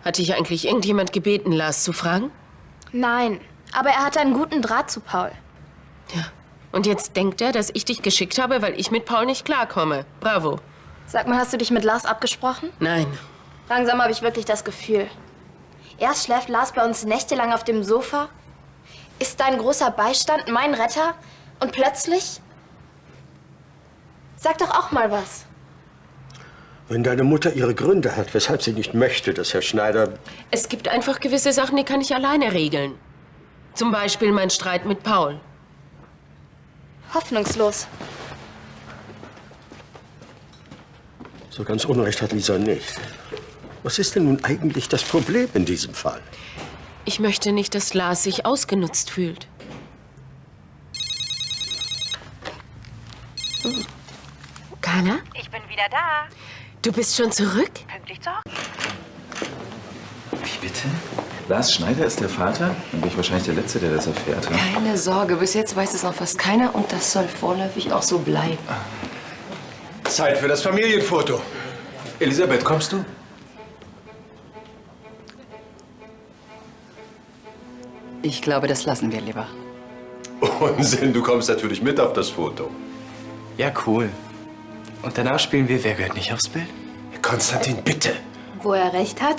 Hat dich eigentlich irgendjemand gebeten, Lars zu fragen? Nein, aber er hatte einen guten Draht zu Paul. Ja. Und jetzt denkt er, dass ich dich geschickt habe, weil ich mit Paul nicht klarkomme. Bravo. Sag mal, hast du dich mit Lars abgesprochen? Nein. Langsam habe ich wirklich das Gefühl. Erst schläft Lars bei uns nächtelang auf dem Sofa, ist dein großer Beistand, mein Retter, und plötzlich... Sag doch auch mal was. Wenn deine Mutter ihre Gründe hat, weshalb sie nicht möchte, dass Herr Schneider... Es gibt einfach gewisse Sachen, die kann ich alleine regeln. Zum Beispiel mein Streit mit Paul. Hoffnungslos. So ganz Unrecht hat Lisa nicht. Was ist denn nun eigentlich das Problem in diesem Fall? Ich möchte nicht, dass Lars sich ausgenutzt fühlt. Carla? Ich bin wieder da. Du bist schon zurück? Pünktlich zur Wie bitte? Lars Schneider ist der Vater? Dann bin ich wahrscheinlich der Letzte, der das erfährt. Ja? Keine Sorge, bis jetzt weiß es noch fast keiner und das soll vorläufig auch so bleiben. Zeit für das Familienfoto. Elisabeth, kommst du? Ich glaube, das lassen wir lieber. Unsinn, du kommst natürlich mit auf das Foto. Ja, cool. Und danach spielen wir Wer gehört nicht aufs Bild? Konstantin, bitte. Wo er recht hat?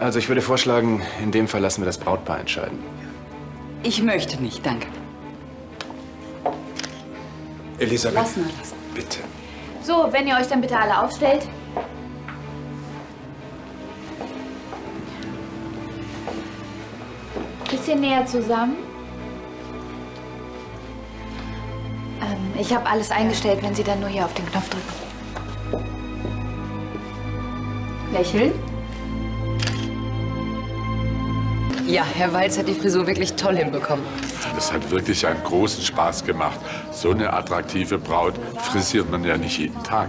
Also ich würde vorschlagen, in dem Fall lassen wir das Brautpaar entscheiden. Ich möchte nicht, danke. Elisabeth, Lassen. bitte. So, wenn ihr euch dann bitte alle aufstellt. Bisschen näher zusammen. Ich habe alles eingestellt, wenn Sie dann nur hier auf den Knopf drücken. Lächeln. Ja, Herr Walz hat die Frisur wirklich toll hinbekommen. Es hat wirklich einen großen Spaß gemacht. So eine attraktive Braut frisiert man ja nicht jeden Tag.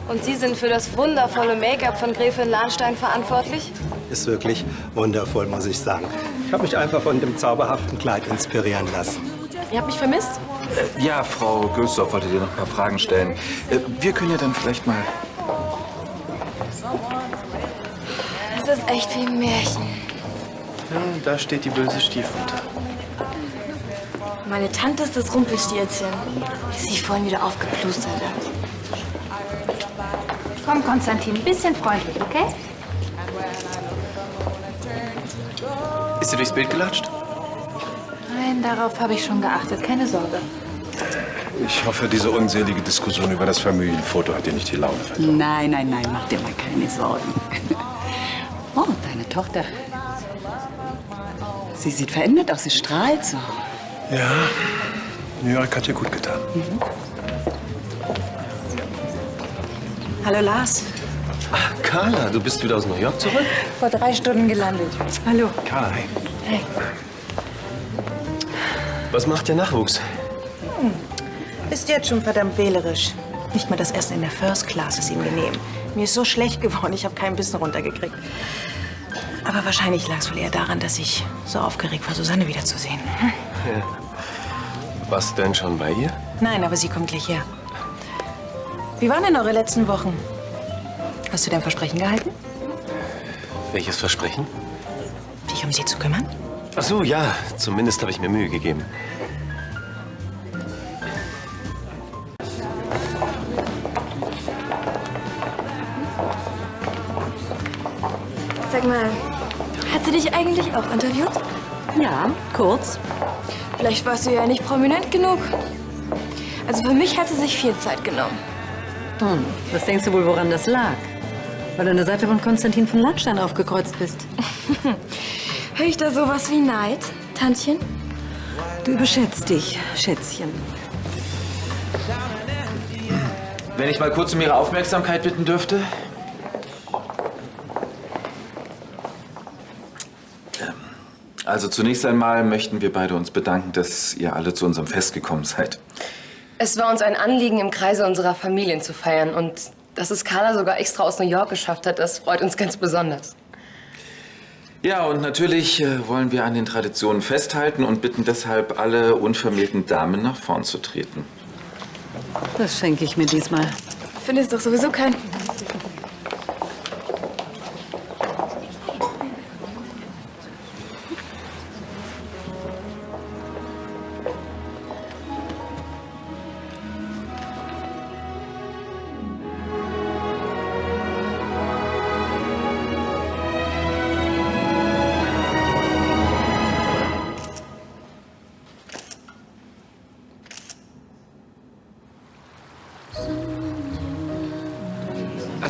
Und Sie sind für das wundervolle Make-up von Gräfin Lahnstein verantwortlich? Ist wirklich wundervoll, muss ich sagen. Ich habe mich einfach von dem zauberhaften Kleid inspirieren lassen. Ihr habt mich vermisst? Ja, Frau Gülsdorf wollte dir noch ein paar Fragen stellen. Wir können ja dann vielleicht mal... Das ist echt wie ein Märchen. Ja, da steht die böse Stiefmutter. Meine Tante ist das Rumpelstilzchen, die sich vorhin wieder aufgeplustert hat. Komm, Konstantin, ein bisschen freundlich, okay? Ist sie durchs Bild gelatscht? Nein, darauf habe ich schon geachtet, keine Sorge. Ich hoffe, diese unselige Diskussion über das Familienfoto hat dir nicht die Laune verdorben. Nein, mach dir mal keine Sorgen. Oh, deine Tochter. Sie sieht verändert aus, sie strahlt so. Ja, New York hat dir gut getan. Hallo Lars. Ach, Carla, du bist wieder aus New York zurück? Vor 3 Stunden gelandet. Hallo. Carla, hey. Hey. Was macht der Nachwuchs? Ist jetzt schon verdammt wählerisch. Nicht mal das Essen in der First Class ist ihm genehm. Mir ist so schlecht geworden, ich habe keinen Bissen runtergekriegt. Aber wahrscheinlich lag es wohl eher daran, dass ich so aufgeregt war, Susanne wiederzusehen. Ja. Warst du denn schon bei ihr? Nein, aber sie kommt gleich her. Wie waren denn eure letzten Wochen? Hast du dein Versprechen gehalten, Welches Versprechen? dich um sie zu kümmern? Ach so, ja. Zumindest habe ich mir Mühe gegeben. Sag mal, hat sie dich eigentlich auch interviewt? Ja, kurz. Vielleicht warst du ja nicht prominent genug. Also für mich hat sie sich viel Zeit genommen. Was denkst du wohl, woran das lag? Weil du an der Seite von Konstantin von Lahnstein aufgekreuzt bist. Hör ich da sowas wie Neid, Tantchen? Du überschätzt dich, Schätzchen. Wenn ich mal kurz um Ihre Aufmerksamkeit bitten dürfte. Also zunächst einmal möchten wir beide uns bedanken, dass ihr alle zu unserem Fest gekommen seid. Es war uns ein Anliegen, im Kreise unserer Familien zu feiern. Und dass es Carla sogar extra aus New York geschafft hat, das freut uns ganz besonders. Ja, und natürlich wollen wir an den Traditionen festhalten und bitten deshalb alle unvermählten Damen nach vorn zu treten. Das schenke ich mir diesmal. Findest doch sowieso kein...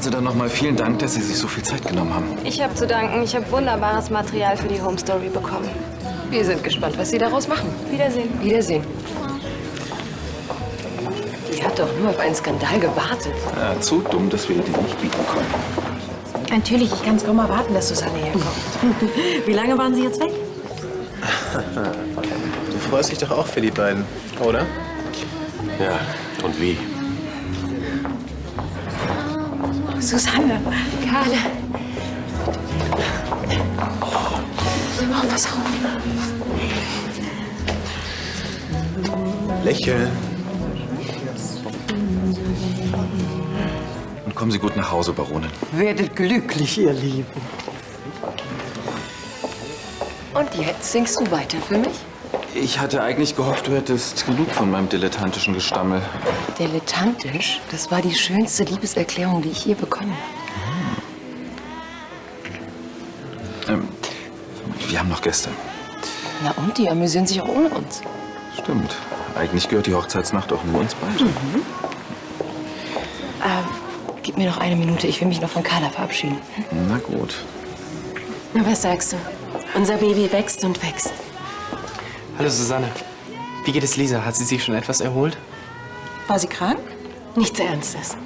Also dann nochmal vielen Dank, dass Sie sich so viel Zeit genommen haben. Ich habe zu danken. Ich habe wunderbares Material für die Home Story bekommen. Wir sind gespannt, was Sie daraus machen. Wiedersehen. Wiedersehen. Die hat doch nur auf einen Skandal gewartet. Ja, zu dumm, dass wir ihr den nicht bieten konnten. Natürlich, ich kann es kaum erwarten, dass Susanne herkommt. Wie lange waren Sie jetzt weg? Du freust dich doch auch für die beiden, oder? Ja, und wie? Susanne. Karla. Oh, pass auf. Lächeln. Und kommen Sie gut nach Hause, Baronin. Werdet glücklich, ihr Lieben. Und jetzt singst du weiter für mich? Ich hatte eigentlich gehofft, du hättest genug von meinem dilettantischen Gestammel. Dilettantisch? Das war die schönste Liebeserklärung, die ich je bekommen habe. Wir haben noch Gäste. Na und? Die amüsieren sich auch ohne uns. Stimmt. Eigentlich gehört die Hochzeitsnacht auch nur uns beiden. Gib mir noch eine Minute. Ich will mich noch von Carla verabschieden. Na gut. Na, was sagst du? Unser Baby wächst und wächst. Hallo Susanne. Wie geht es Lisa? Hat sie sich schon etwas erholt? War sie krank? Nichts Ernstes.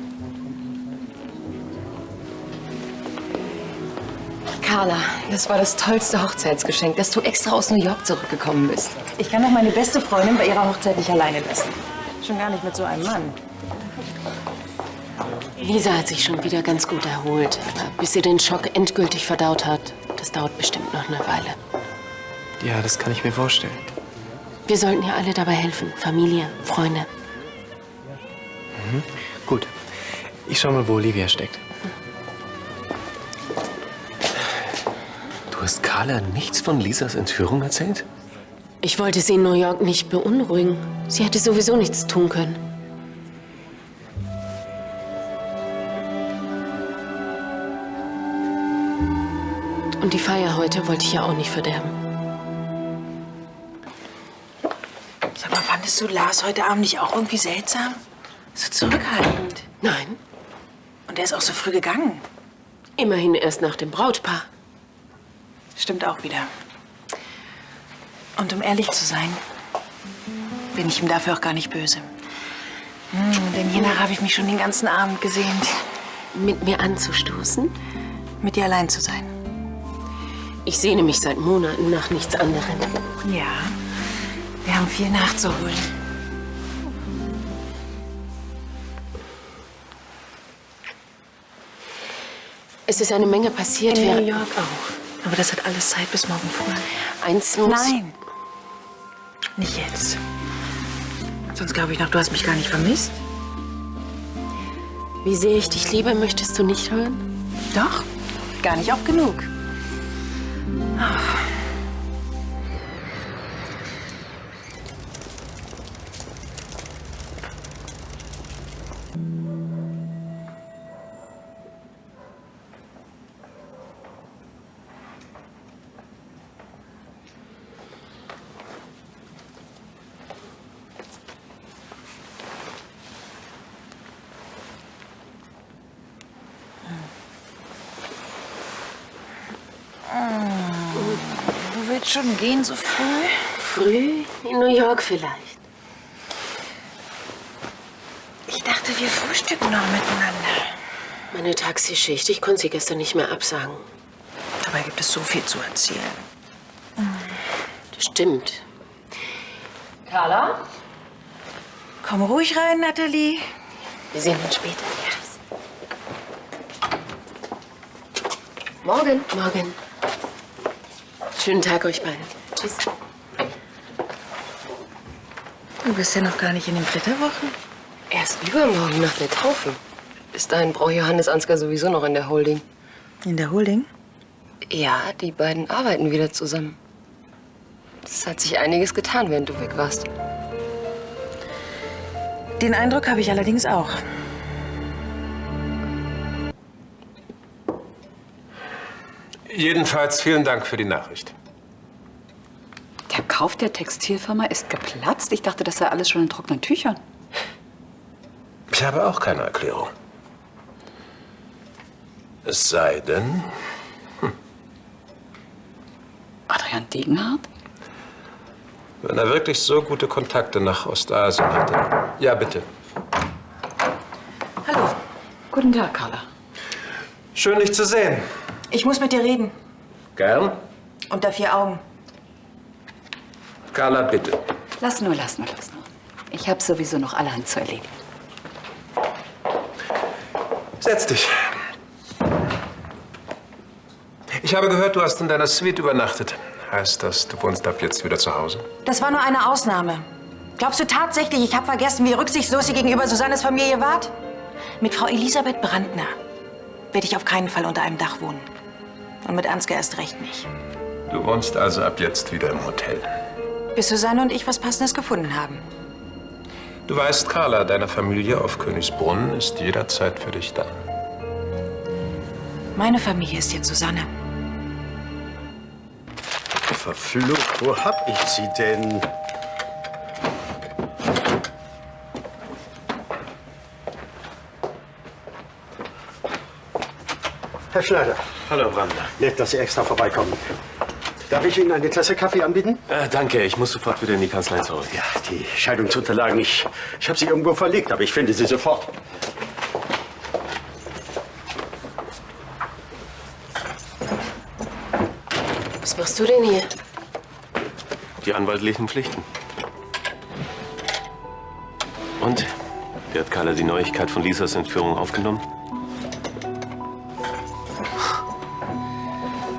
Carla, das war das tollste Hochzeitsgeschenk, dass du extra aus New York zurückgekommen bist. Ich kann doch meine beste Freundin bei ihrer Hochzeit nicht alleine lassen. Schon gar nicht mit so einem Mann. Lisa hat sich schon wieder ganz gut erholt. Aber bis sie den Schock endgültig verdaut hat, das dauert bestimmt noch eine Weile. Ja, das kann ich mir vorstellen. Wir sollten ihr alle dabei helfen. Familie, Freunde. Gut. Ich schau mal, wo Olivia steckt. Du hast Carla nichts von Lisas Entführung erzählt? Ich wollte sie in New York nicht beunruhigen. Sie hätte sowieso nichts tun können. Und die Feier heute wollte ich ja auch nicht verderben. Sag mal, fandest du Lars heute Abend nicht auch irgendwie seltsam? So zurückhaltend. Nein, Und er ist auch so früh gegangen. immerhin erst nach dem Brautpaar. Stimmt auch wieder. Und um ehrlich zu sein, bin ich ihm dafür auch gar nicht böse. Denn hiernach habe ich mich schon den ganzen Abend gesehnt, Mit mir anzustoßen? mit dir allein zu sein. Ich sehne mich seit Monaten nach nichts anderem. Ja, wir haben viel nachzuholen. Es ist eine Menge passiert. In Wir- New York auch. Aber das hat alles Zeit bis morgen früh. Eins muss... Nein, nicht jetzt. Sonst glaube ich noch, du hast mich gar nicht vermisst. Wie sehr ich dich liebe, möchtest du nicht hören? Doch, gar nicht oft genug. Du willst schon gehen so früh? Früh in New York vielleicht. Ich dachte, wir frühstücken noch miteinander. Meine Taxischicht, ich konnte sie gestern nicht mehr absagen. Dabei gibt es so viel zu erzählen. Das stimmt. Carla? Komm ruhig rein, Nathalie. Wir sehen uns später. Morgen. Morgen. Schönen Tag euch beiden. Tschüss. Du bist ja noch gar nicht in den Flitterwochen. Erst übermorgen nach der Taufe. Bis dahin braucht Johannes Ansgar sowieso noch in der Holding. In der Holding? Ja, die beiden arbeiten wieder zusammen. Es hat sich einiges getan, während du weg warst. Den Eindruck habe ich allerdings auch. Jedenfalls vielen Dank für die Nachricht. Der Kauf der Textilfirma ist geplatzt. Ich dachte, das sei alles schon in trockenen Tüchern. Ich habe auch keine Erklärung. Es sei denn, Adrian Degenhardt? wenn er wirklich so gute Kontakte nach Ostasien hatte. Ja, bitte. Hallo. Guten Tag, Carla. Schön, dich zu sehen. Ich muss mit dir reden. Gern. Unter 4 Augen. Carla, bitte. Lass nur. Ich habe sowieso noch allerhand zu erledigen. Setz dich. Ich habe gehört, du hast in deiner Suite übernachtet. Heißt das, du wohnst ab jetzt wieder zu Hause? Das war nur eine Ausnahme. Glaubst du tatsächlich, ich habe vergessen, wie rücksichtslos ihr gegenüber Susannes Familie wart? Mit Frau Elisabeth Brandner werde ich auf keinen Fall unter einem Dach wohnen. Und mit Ansgar erst recht nicht. Du wohnst also ab jetzt wieder im Hotel. Bis Susanne und ich was Passendes gefunden haben. Du weißt, Carla, deine Familie auf Königsbrunn ist jederzeit für dich da. Meine Familie ist jetzt Susanne. Verflucht, wo hab ich sie denn? Herr Schneider. Hallo, Brandner. Nett, dass Sie extra vorbeikommen. Darf ich Ihnen eine Tasse Kaffee anbieten? Danke, ich muss sofort wieder in die Kanzlei zurück. Ja, die Scheidungsunterlagen. Ich habe sie irgendwo verlegt, aber ich finde sie sofort. Was machst du denn hier? Die anwaltlichen Pflichten. Und? Wie hat Carla die Neuigkeit von Lisas Entführung aufgenommen?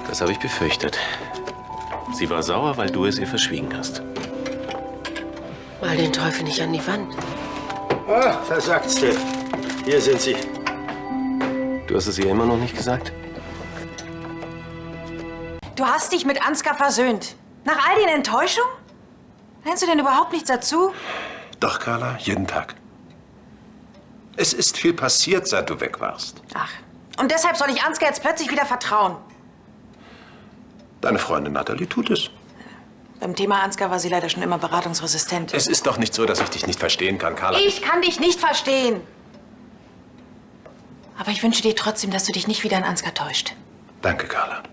Das habe ich befürchtet. Sie war sauer, weil du es ihr verschwiegen hast. Mal den Teufel nicht an die Wand. Ah, Versagtste. Hier sind Sie. Du hast es ihr immer noch nicht gesagt? Du hast dich mit Ansgar versöhnt. Nach all den Enttäuschungen? Nennst du denn überhaupt nichts dazu? Doch, Carla, jeden Tag. Es ist viel passiert, seit du weg warst. Ach, und deshalb soll ich Ansgar jetzt plötzlich wieder vertrauen? Deine Freundin Natalie tut es. Beim Thema Ansgar war sie leider schon immer beratungsresistent. Es ist doch nicht so, dass ich dich nicht verstehen kann, Carla. Ich kann dich nicht verstehen. Aber ich wünsche dir trotzdem, dass du dich nicht wieder an Ansgar täuscht. Danke, Carla.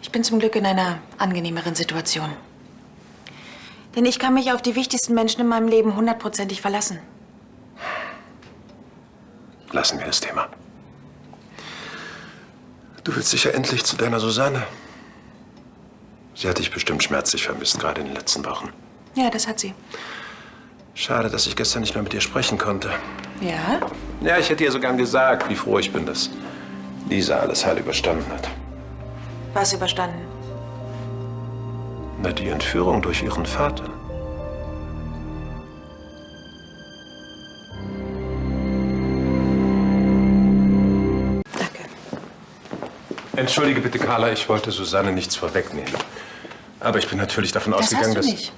Ich bin zum Glück in einer angenehmeren Situation. Denn ich kann mich auf die wichtigsten Menschen in meinem Leben 100%ig verlassen. Lassen wir das Thema. Du willst sicher endlich zu deiner Susanne. Sie hat dich bestimmt schmerzlich vermisst, gerade in den letzten Wochen. Ja, das hat sie. Schade, dass ich gestern nicht mehr mit dir sprechen konnte. Ja? Ja, ich hätte ihr so gern gesagt, wie froh ich bin, dass Lisa alles heil überstanden hat. Was überstanden? Na, die Entführung durch ihren Vater. Danke. Entschuldige bitte, Carla, ich wollte Susanne nichts vorwegnehmen. Aber ich bin natürlich davon Das ausgegangen, hast du dass... nicht.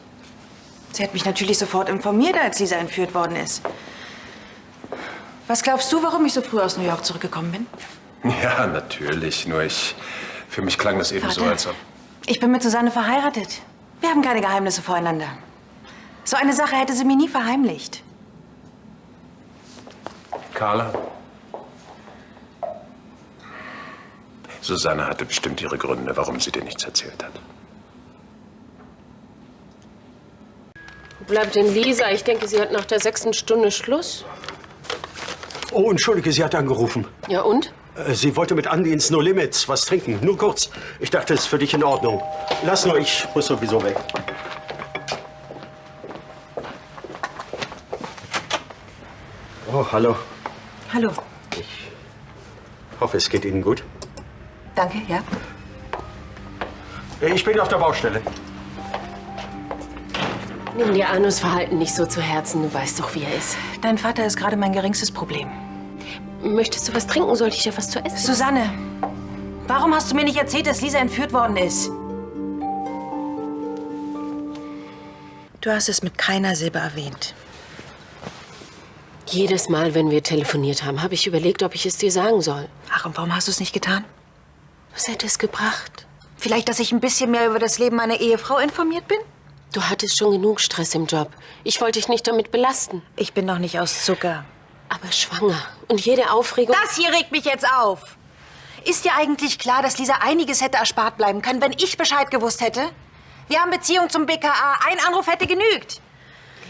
Sie hat mich natürlich sofort informiert, als Lisa entführt worden ist. Was glaubst du, warum ich so früh aus New York zurückgekommen bin? Ja, natürlich. Nur für mich klang das eben so, Vater, als ob... Ich bin mit Susanne verheiratet. Wir haben keine Geheimnisse voreinander. So eine Sache hätte sie mir nie verheimlicht. Carla? Susanne hatte bestimmt ihre Gründe, warum sie dir nichts erzählt hat. Wo bleibt denn Lisa? Ich denke, sie hat nach der 6. Stunde Schluss. Oh, entschuldige, sie hat angerufen. Ja, und? Sie wollte mit Andi ins No Limits was trinken. Nur kurz. Ich dachte, es ist für dich in Ordnung. Lass nur, ich muss sowieso weg. Oh, hallo. Hallo. Ich hoffe, es geht Ihnen gut. Danke, ja. Ich bin auf der Baustelle. Nimm dir Arnos Verhalten nicht so zu Herzen. Du weißt doch, wie er ist. Dein Vater ist gerade mein geringstes Problem. Möchtest du was trinken? Soll ich dir was zu essen? Susanne, warum hast du mir nicht erzählt, dass Lisa entführt worden ist? Du hast es mit keiner Silbe erwähnt. Jedes Mal, wenn wir telefoniert haben, habe ich überlegt, ob ich es dir sagen soll. Ach, und warum hast du es nicht getan? Was hätte es gebracht? Vielleicht, dass ich ein bisschen mehr über das Leben meiner Ehefrau informiert bin? Du hattest schon genug Stress im Job. Ich wollte dich nicht damit belasten. Ich bin doch nicht aus Zucker. Aber schwanger. Und jede Aufregung... Das hier regt mich jetzt auf. Ist dir eigentlich klar, dass Lisa einiges hätte erspart bleiben können, wenn ich Bescheid gewusst hätte? Wir haben Beziehung zum BKA. Ein Anruf hätte genügt.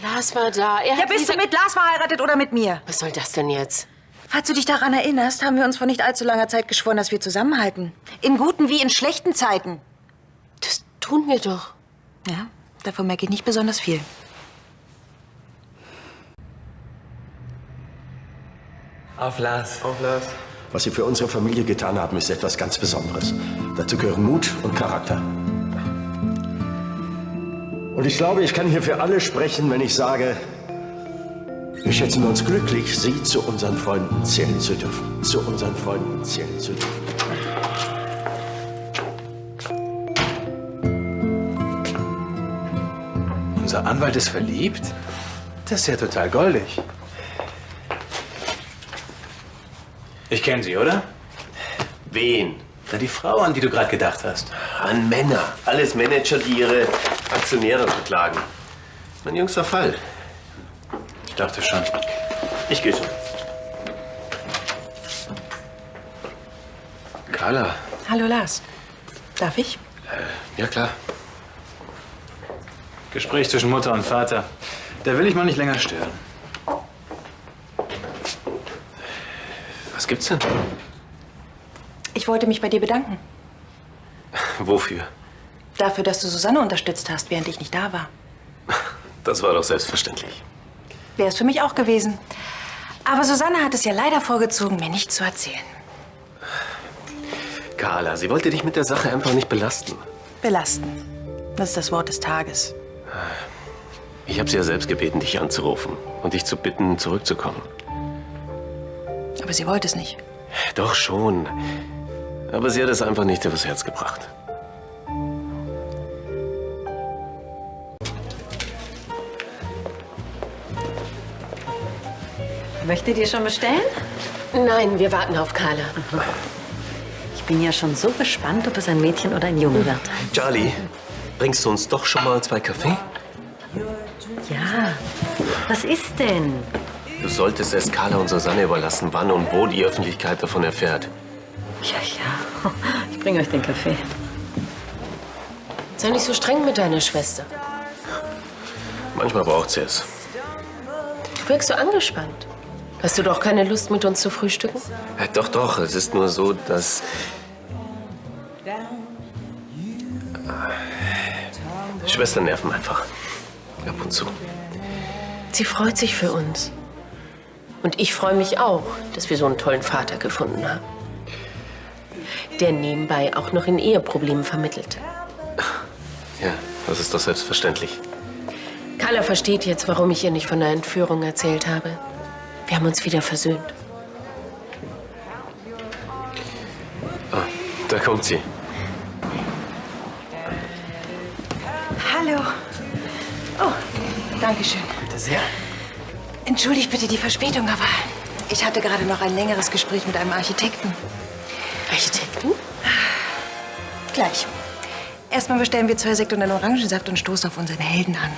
Lars war da. Ja, bist du mit Lars verheiratet oder mit mir? Was soll das denn jetzt? Falls du dich daran erinnerst, haben wir uns vor nicht allzu langer Zeit geschworen, dass wir zusammenhalten. In guten wie in schlechten Zeiten. Das tun wir doch. Ja, davon merke ich nicht besonders viel. Auf Lars. Auf Lars. Was Sie für unsere Familie getan haben, ist etwas ganz Besonderes. Dazu gehören Mut und Charakter. Und ich glaube, ich kann hier für alle sprechen, wenn ich sage, wir schätzen uns glücklich, Sie zu unseren Freunden zählen zu dürfen. Zu unseren Freunden zählen zu dürfen. Unser Anwalt ist verliebt? Das ist ja total goldig. Ich kenne sie, oder? Wen? Na, die Frau, an die du gerade gedacht hast. An Männer. Alles Manager, die ihre Aktionäre verklagen. Mein jüngster Fall. Ich dachte schon. Ich gehe schon. Carla. Hallo Lars. Darf ich? Ja, klar. Gespräch zwischen Mutter und Vater. Da will ich mal nicht länger stören. Was gibt's denn? Ich wollte mich bei dir bedanken. Wofür? Dafür, dass du Susanne unterstützt hast, während ich nicht da war. Das war doch selbstverständlich. Wäre es für mich auch gewesen. Aber Susanne hat es ja leider vorgezogen, mir nichts zu erzählen. Carla, sie wollte dich mit der Sache einfach nicht belasten. Belasten. Das ist das Wort des Tages. Ich habe sie ja selbst gebeten, dich anzurufen und dich zu bitten, zurückzukommen. Aber sie wollte es nicht. Doch schon. Aber sie hat es einfach nicht übers Herz gebracht. Möchtet ihr schon bestellen? Nein, wir warten auf Carla. Ich bin ja schon so gespannt, ob es ein Mädchen oder ein Junge wird. Charlie, bringst du uns doch schon mal 2 Kaffee? Ja. Was ist denn? Du solltest es Carla und Susanne überlassen, wann und wo die Öffentlichkeit davon erfährt. Ja. Ich bringe euch den Kaffee. Sei nicht so streng mit deiner Schwester. Manchmal braucht sie es. Du wirkst so angespannt. Hast du doch keine Lust, mit uns zu frühstücken? Ja, doch, doch. Es ist nur so, dass... Schwestern nerven einfach. Ab und zu. Sie freut sich für uns. Und ich freue mich auch, dass wir so einen tollen Vater gefunden haben. Der nebenbei auch noch in Eheproblemen vermittelt. Ja, das ist doch selbstverständlich. Carla versteht jetzt, warum ich ihr nicht von der Entführung erzählt habe. Wir haben uns wieder versöhnt. Ah, da kommt sie. Hallo. Oh, danke schön. Bitte sehr. Entschuldigt bitte die Verspätung, aber ich hatte gerade noch ein längeres Gespräch mit einem Architekten. Architekten? Gleich. Erstmal bestellen wir 2 Sekt und einen Orangensaft und stoßen auf unseren Helden an.